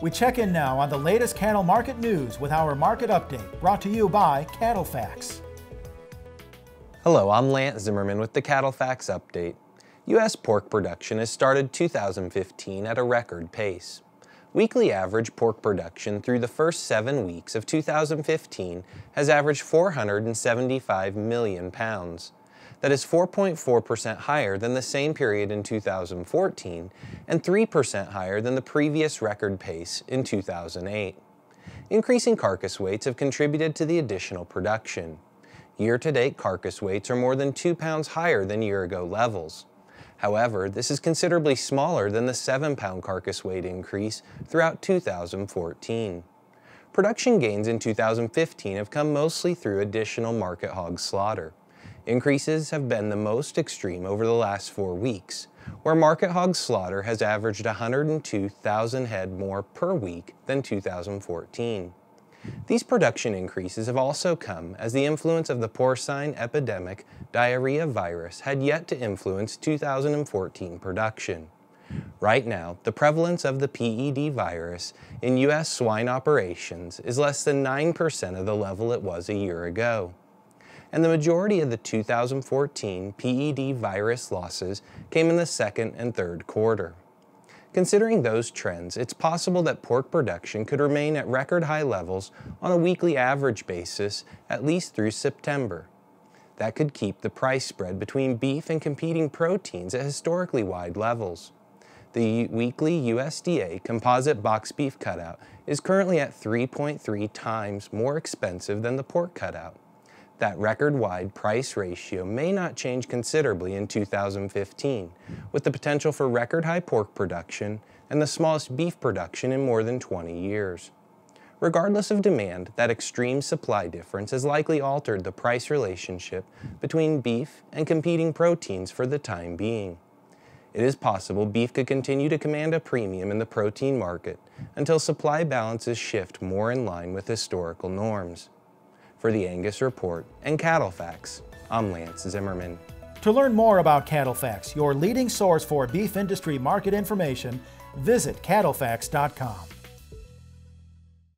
We check in now on the latest cattle market news with our market update, brought to you by CattleFax. Hello, I'm Lance Zimmerman with the CattleFax update. U.S. pork production has started 2015 at a record pace. Weekly average pork production through the first 7 weeks of 2015 has averaged 475 million pounds. That is 4.4% higher than the same period in 2014 and 3% higher than the previous record pace in 2008. Increasing carcass weights have contributed to the additional production. Year-to-date carcass weights are more than 2 pounds higher than year-ago levels. However, this is considerably smaller than the 7-pound carcass weight increase throughout 2014. Production gains in 2015 have come mostly through additional market hog slaughter. Increases have been the most extreme over the last 4 weeks, where market hog slaughter has averaged 102,000 head more per week than 2014. These production increases have also come as the influence of the porcine epidemic diarrhea virus had yet to influence 2014 production. Right now, the prevalence of the PED virus in U.S. swine operations is less than 9% of the level it was a year ago. And the majority of the 2014 PED virus losses came in the second and third quarter. Considering those trends, it's possible that pork production could remain at record high levels on a weekly average basis at least through September. That could keep the price spread between beef and competing proteins at historically wide levels. The weekly USDA composite box beef cutout is currently at 3.3 times more expensive than the pork cutout. That record-wide price ratio may not change considerably in 2015, with the potential for record-high pork production and the smallest beef production in more than 20 years. Regardless of demand, that extreme supply difference has likely altered the price relationship between beef and competing proteins for the time being. It is possible beef could continue to command a premium in the protein market until supply balances shift more in line with historical norms. For the Angus Report and CattleFax, I'm Lance Zimmerman. To learn more about CattleFax, your leading source for beef industry market information, visit CattleFax.com.